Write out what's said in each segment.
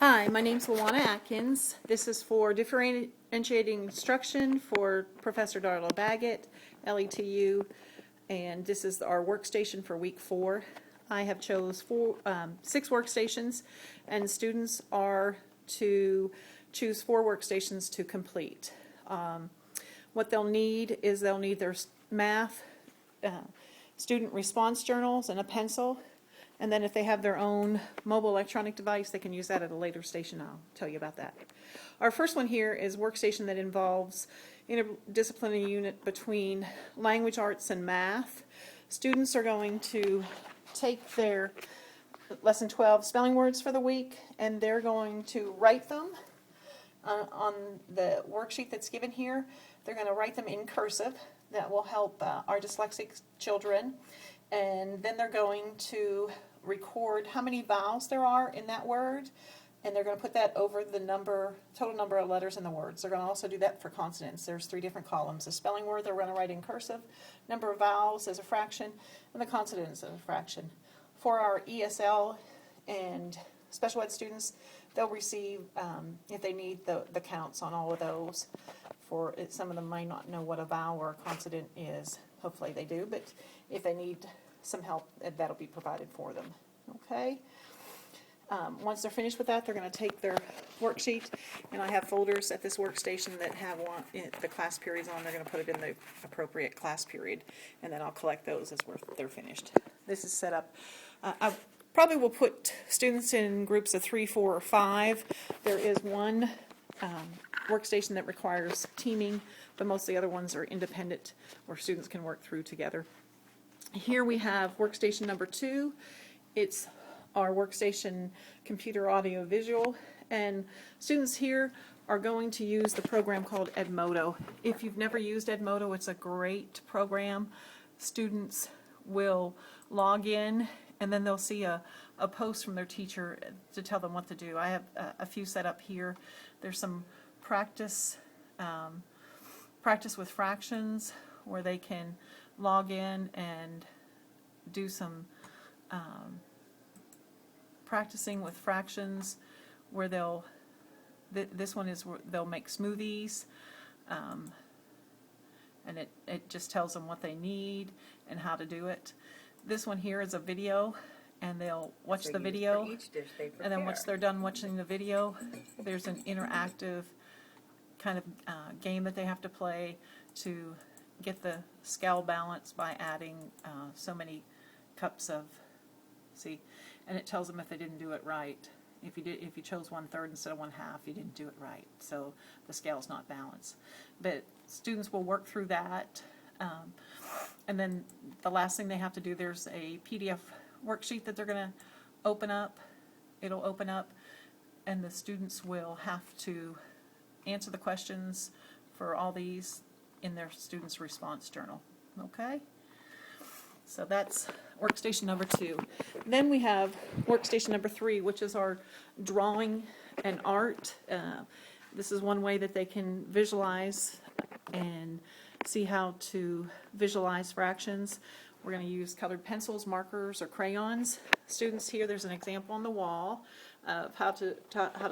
Hi, my name's Luana Atkins. This is for differentiating instruction for Professor Darla Baggett, LETU, and this is our workstation for week 4. I have chose 6 workstations, and students are to choose 4 workstations to complete. What they'll need is they'll need their math, student response journals, and a pencil. And then if they have their own mobile electronic device, they can use that at a later station. I'll tell you about that. Our first one here is workstation that involves interdisciplinary unit between language arts and math. Students are going to take their lesson 12 spelling words for the week, and they're going to write them on the worksheet that's given here. They're going to write them in cursive. That will help our dyslexic children. And then they're going to record how many vowels there are in that word, and they're going to put that over the total number of letters in the words. They're going to also do that for consonants. There's 3 different columns. The spelling word they're going to write in cursive, number of vowels as a fraction, and the consonants as a fraction. For our ESL and special ed students, they'll receive, if they need, the counts on all of those. For some of them might not know what a vowel or a consonant is. Hopefully they do, but if they need some help, that'll be provided for them. Okay? Once they're finished with that, they're going to take their worksheet, and I have folders at this workstation that have the class periods on. They're going to put it in the appropriate class period, and then I'll collect those as they're finished. This is set up. I probably will put students in groups of 3, 4, or 5. There is one workstation that requires teaming, but most of the other ones are independent where students can work through together. Here we have workstation number 2. It's our workstation computer audio visual, and students here are going to use the program called Edmodo. If you've never used Edmodo, it's a great program. Students will log in, and then they'll see a post from their teacher to tell them what to do. I have a few set up here. There's some practice with fractions where they can log in and do some practicing with fractions where this one is where they'll make smoothies, and it just tells them what they need and how to do it. This one here is a video, and they'll watch the video, and then once they're done watching the video, there's an interactive kind of game that they have to play to get the scale balance by adding so many cups of, and it tells them if they didn't do it right. If you chose 1/3 instead of 1/2, you didn't do it right, so the scale's not balanced. But students will work through that, and then the last thing they have to do, there's a PDF worksheet that they're going to open up. It'll open up, and the students will have to answer the questions for all these in their students' response journal. Okay? So that's workstation number 2. Then we have workstation number 3, which is our drawing and art. This is one way that they can visualize and see how to visualize fractions. We're going to use colored pencils, markers, or crayons. Students here, there's an example on the wall of how to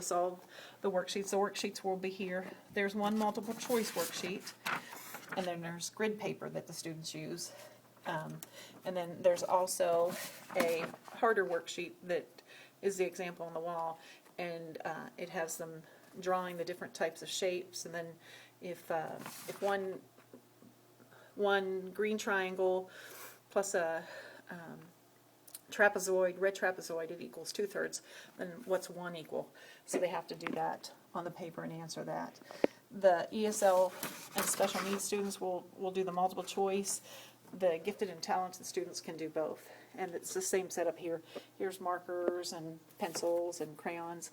solve the worksheets. The worksheets will be here. There's one multiple choice worksheet, and then there's grid paper that the students use. And then there's also a harder worksheet that is the example on the wall, and it has them drawing the different types of shapes, and then if one green triangle plus a trapezoid, red trapezoid, it equals 2/3, then what's 1 equal? So they have to do that on the paper and answer that. The ESL and special needs students will do the multiple choice. The gifted and talented students can do both, and it's the same setup here. Here's markers and pencils and crayons,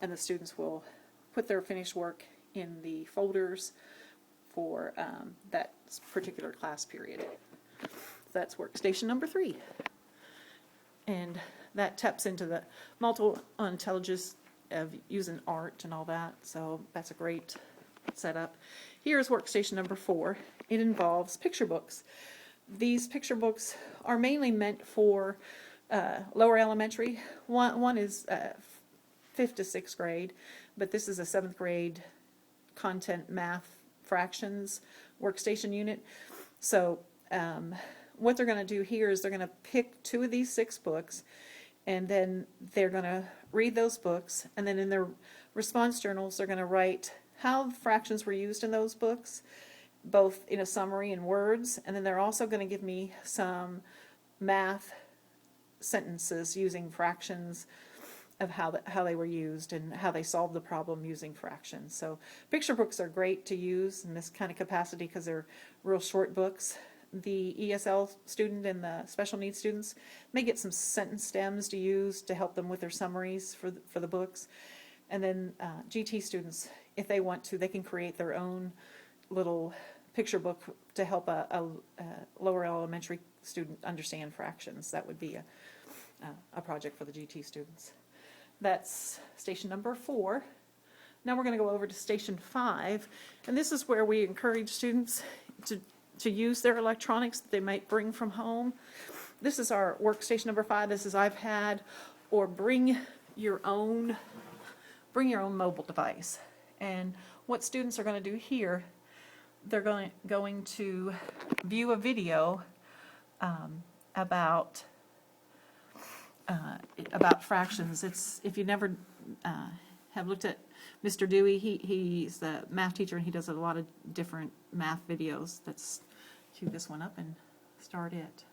and the students will put their finished work in the folders for that particular class period. That's workstation number 3, and that taps into the multiple intelligence of using art and all that, so that's a great setup. Here's workstation number 4. It involves picture books. These picture books are mainly meant for lower elementary. One is 5th to 6th grade, but this is a 7th grade content math fractions workstation unit. So what they're going to do here is they're going to pick 2 of these 6 books, and then they're going to read those books, and then in their response journals they're going to write how fractions were used in those books, both in a summary and words, and then they're also going to give me some math sentences using fractions of how they were used and how they solved the problem using fractions. So picture books are great to use in this kind of capacity because they're real short books. The ESL student and the special needs students may get some sentence stems to use to help them with their summaries for the books. And then GT students, if they want to, they can create their own little picture book to help a lower elementary student understand fractions. That would be a project for the GT students. That's station number 4. Now we're going to go over to station 5, and this is where we encourage students to use their electronics that they might bring from home. This is our workstation number 5. This is iPad, or bring your own mobile device. And what students are going to do here, they're going to view a video about fractions. It's, if you never have looked at Mr. Dewey, he's the math teacher, and he does a lot of different math videos. Let's cue this one up and start it.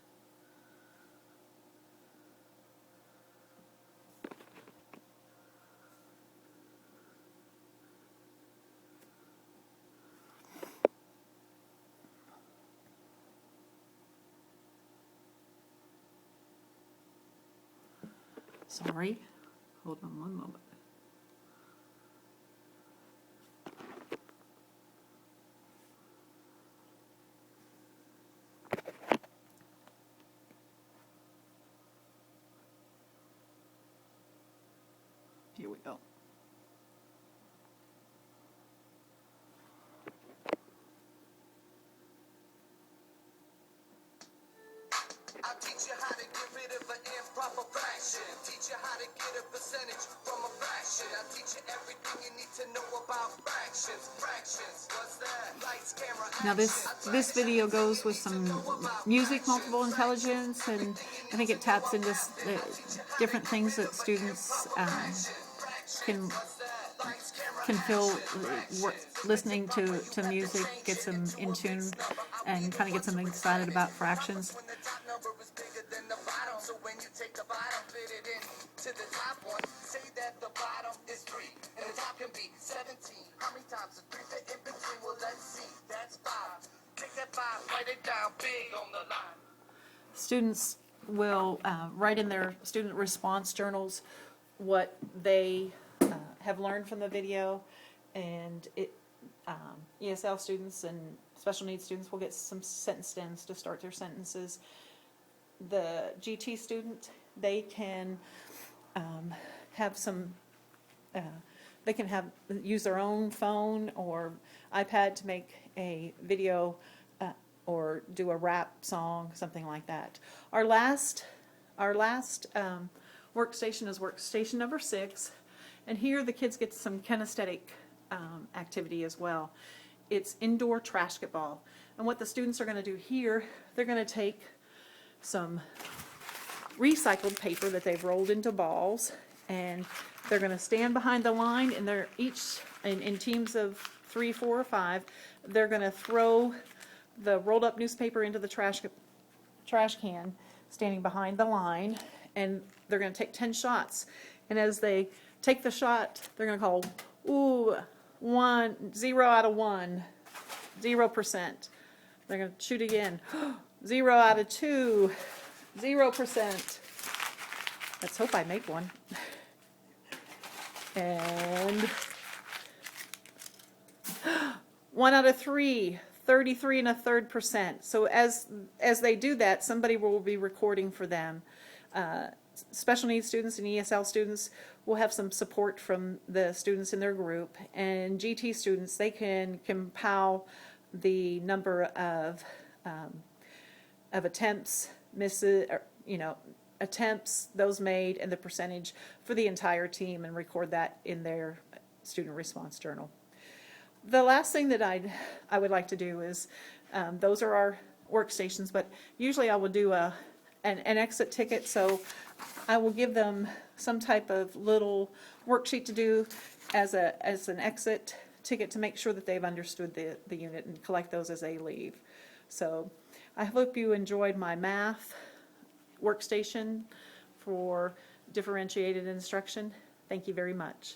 Sorry, hold on one moment. Here we go. I'll teach you how to get rid of an improper fraction. Teach you how to get a percentage from a fraction. I'll teach you everything you need to know about fractions. Fractions, what's that? Lights, camera, action. Now this video goes with some music, multiple intelligence, and I think it taps into different things that students can feel listening to music, gets them in tune, and kind of gets them excited about fractions. When the top number is bigger than the bottom, so when you take the bottom, fit it in to the top one. Say that the bottom is 3 and the top can be 17. How many times is 3 fit in between? Well, let's see. That's 5. Take that 5, write it down big on the line. Students will write in their student response journals what they have learned from the video, and ESL students and special needs students will get some sentence stems to start their sentences. The GT student, they can have some, they can use their own phone or iPad to make a video or do a rap song, something like that. Our last workstation is workstation number 6, and here the kids get some kinesthetic activity as well. It's indoor trash-get-ball, and what the students are going to do here, they're going to take some recycled paper that they've rolled into balls, and they're going to stand behind the line, and they're each in teams of 3, 4, or 5. They're going to throw the rolled up newspaper into the trash can, standing behind the line, and they're going to take 10 shots. And as they take the shot, they're going to call, ooh, 0 out of 1, 0%. They're going to shoot again, 0 out of 2, 0%. Let's hope I make one. And 1 out of 3, 33 1/3%. So as they do that, somebody will be recording for them. Special needs students and ESL students will have some support from the students in their group, and GT students, they can compile the number of attempts, misses, or, attempts, those made, and the percentage for the entire team, and record that in their student response journal. The last thing that I would like to do is, those are our workstations, but usually I will do an exit ticket, so I will give them some type of little worksheet to do as an exit ticket to make sure that they've understood the unit, and collect those as they leave. So I hope you enjoyed my math workstation for differentiated instruction. Thank you very much.